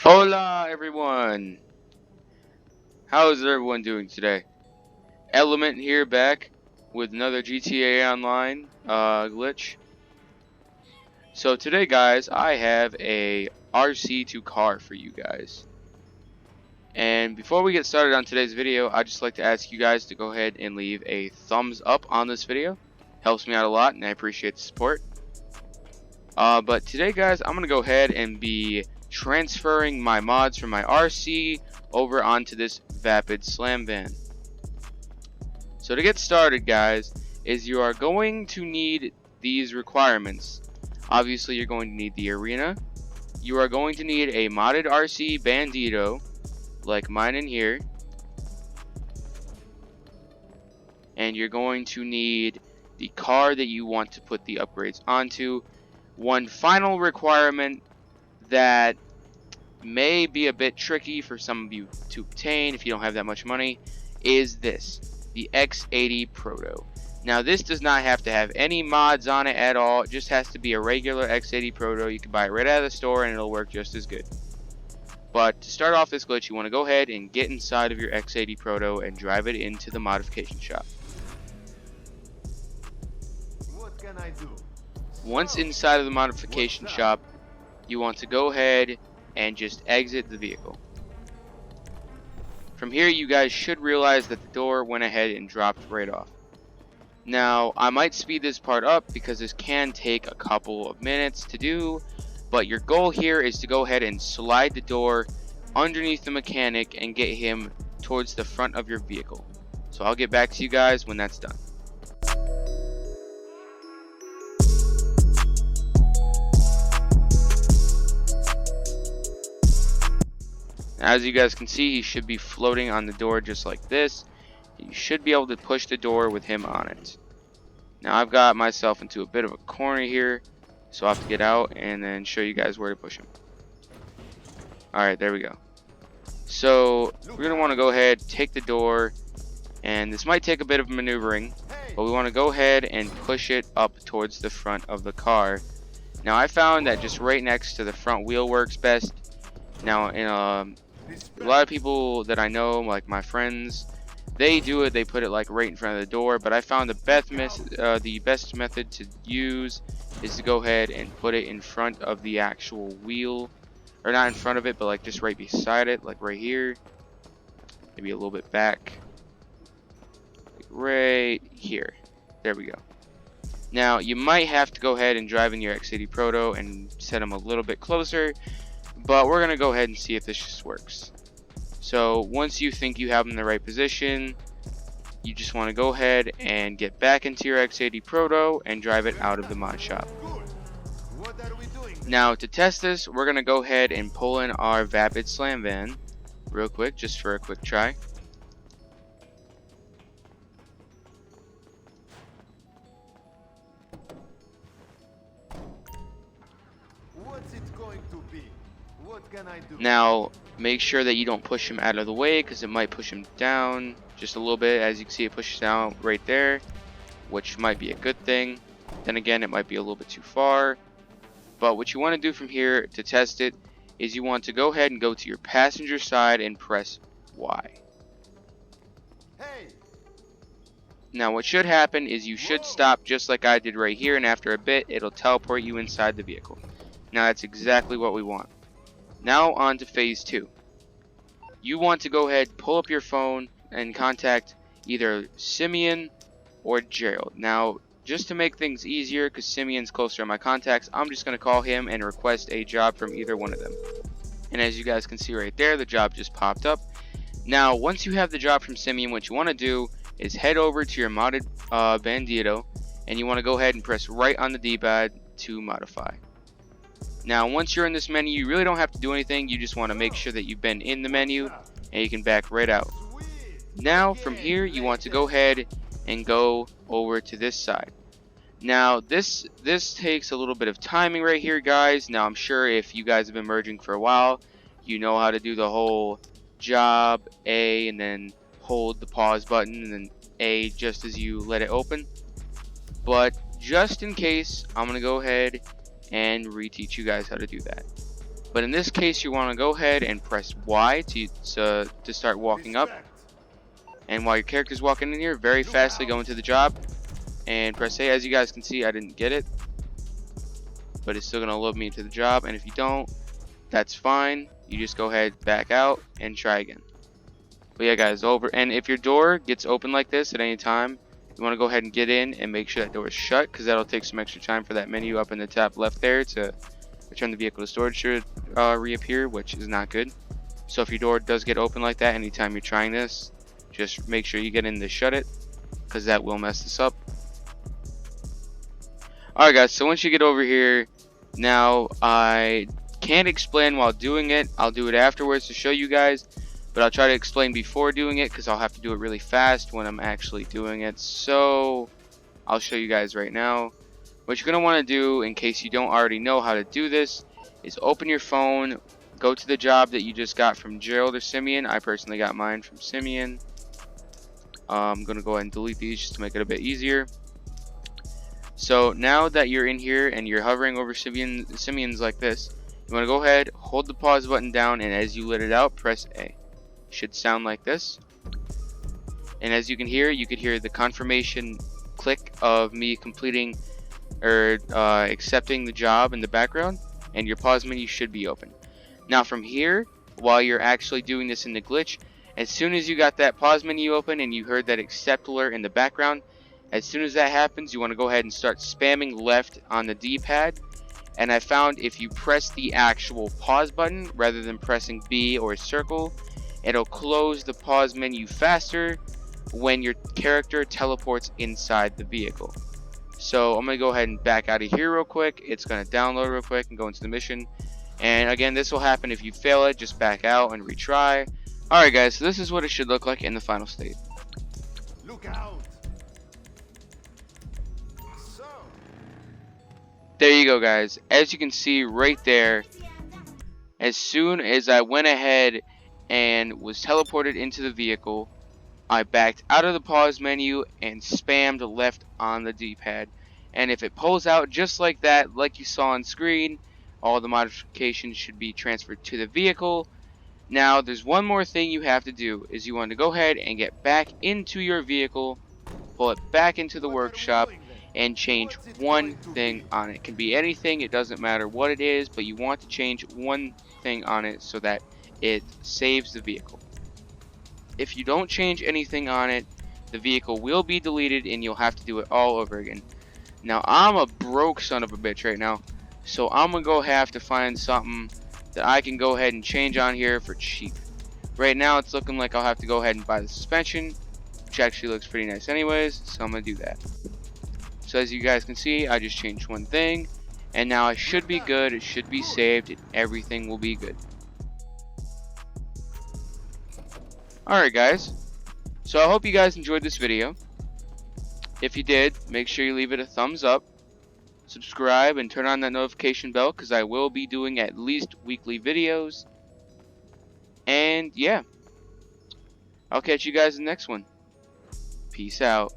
Hola everyone! How is everyone doing today? Element here back with another GTA Online glitch. So today guys, I have a RC2 car for you guys. And before we get started on today's video, I'd just like to ask you guys to go ahead and leave a thumbs up on this video. Helps me out a lot and I appreciate the support. But today guys, I'm going to go ahead and be transferring my mods from my RC over onto this Vapid Slam Van. So to get started guys, is you are going to need these requirements. Obviously you're going to need the arena. You are going to need a modded RC Bandito, like mine in here. And you're going to need the car that you want to put the upgrades onto. One final requirement that may be a bit tricky for some of you to obtain if you don't have that much money is this, the X80 Proto. Now this does not have to have any mods on it at all, it just has to be a regular X80 Proto. You can buy it right out of the store and it'll work just as good. But to start off this glitch, you want to go ahead and get inside of your X80 Proto and drive it into the modification shop. What can I do? Once inside of the modification shop, you want to go ahead and just exit the vehicle. From here you guys should realize that the door went ahead and dropped right off. Now I might speed this part up because this can take a couple of minutes to do, but your goal here is to go ahead and slide the door underneath the mechanic and get him towards the front of your vehicle. So I'll get back to you guys when that's done. As you guys can see, he should be floating on the door just like this. You should be able to push the door with him on it. Now I've got myself into a bit of a corner here, so I'll have to get out and then show you guys where to push him. Alright, there we go. So we're going to want to go ahead, take the door, and this might take a bit of maneuvering, but we want to go ahead and push it up towards the front of the car. Now I found that just right next to the front wheel works best. Now in a lot of people that I know, like my friends, they do it, they put it like right in front of the door, but I found the best method to use is to go ahead and put it in front of the actual wheel, or not in front of it, but like just right beside it, like right here, maybe a little bit back, like right here. There we go. Now you might have to go ahead and drive in your X80 Proto and set them a little bit closer, but we're going to go ahead and see if this just works. So once you think you have them in the right position, you just want to go ahead and get back into your X80 Proto and drive it out of the mod shop. Now to test this, we're going to go ahead and pull in our Vapid Slam Van real quick, just for a quick try. What's it going to be? What can I do? Now make sure that you don't push him out of the way because it might push him down just a little bit. As you can see, it pushes down right there, which might be a good thing. Then again, it might be a little bit too far. But what you want to do from here to test it is you want to go ahead and go to your passenger side and press Y. Hey, Now what should happen is you should stop just like I did right here, and after a bit it'll teleport you inside the vehicle. Now that's exactly what we want. Now on to phase 2. You want to go ahead, pull up your phone and contact either Simeon or Gerald. Now just to make things easier, because Simeon's closer to my contacts, I'm just going to call him and request a job from either one of them. And as you guys can see right there, the job just popped up. Now once you have the job from Simeon, what you want to do is head over to your modded Bandito, and you want to go ahead and press right on the D-pad to modify. Now once you're in this menu, you really don't have to do anything, you just want to make sure that you've been in the menu and you can back right out. Now from here you want to go ahead and go over to this side. Now this takes a little bit of timing right here guys. Now I'm sure if you guys have been merging for a while, you know how to do the whole job A and then hold the pause button and then A just as you let it open. But just in case, I'm going to go ahead and reteach you guys how to do that. But in this case, you want to go ahead and press Y to start walking up. Respect. And while your character's walking in here, very Look fastly out. go into the job and press A. As you guys can see, I didn't get it, but it's still gonna load me into the job. And if you don't, that's fine. You just go ahead, back out, and try again. But yeah, guys, over. And if your door gets open like this at any time, you want to go ahead and get in and make sure that door is shut, because that'll take some extra time for that menu up in the top left there to return the vehicle to storage to reappear, which is not good. So if your door does get open like that anytime you're trying this, just make sure you get in to shut it, because that will mess this up. Alright guys, so once you get over here, now I can't explain while doing it. I'll do it afterwards to show you guys, but I'll try to explain before doing it, because I'll have to do it really fast when I'm actually doing it. So I'll show you guys right now. What you're going to want to do, in case you don't already know how to do this, is open your phone, go to the job that you just got from Gerald or Simeon. I personally got mine from Simeon. I'm going to go ahead and delete these just to make it a bit easier. So now that you're in here and you're hovering over Simeon's like this, you want to go ahead, hold the pause button down, and as you let it out, press A. It should sound like this. And as you can hear the confirmation click of me completing or accepting the job in the background, and your pause menu should be open. Now from here, while you're actually doing this in the glitch, as soon as you got that pause menu open and you heard that accept alert in the background, as soon as that happens, you want to go ahead and start spamming left on the D-pad. And I found if you press the actual pause button rather than pressing B or circle, it'll close the pause menu faster when your character teleports inside the vehicle. So I'm going to go ahead and back out of here real quick. It's going to download real quick and go into the mission. And again, this will happen if you fail it. Just back out and retry. Alright guys, so this is what it should look like in the final state. Look out. So, There you go guys. As you can see right there, as soon as I went ahead and was teleported into the vehicle, I backed out of the pause menu and spammed left on the D-pad. And if it pulls out just like that, like you saw on screen, all the modifications should be transferred to the vehicle. Now there's one more thing you have to do, is you want to go ahead and get back into your vehicle, pull it back into the what are we workshop, doing then? and change What's it one going to thing be? on it. It can be anything, it doesn't matter what it is, but you want to change one thing on it so that it saves the vehicle. If you don't change anything on it, the vehicle will be deleted and you'll have to do it all over again. Now I'm a broke son of a bitch right now, so I'm gonna go have to find something that I can go ahead and change on here for cheap. Right now it's looking like I'll have to go ahead and buy the suspension, which actually looks pretty nice anyways, so I'm gonna do that. So as you guys can see, I just changed one thing, and now I should be good, it should be saved, and everything will be good. Alright guys, so I hope you guys enjoyed this video. If you did, make sure you leave it a thumbs up, subscribe, and turn on that notification bell, because I will be doing at least weekly videos. And yeah, I'll catch you guys in the next one. Peace out.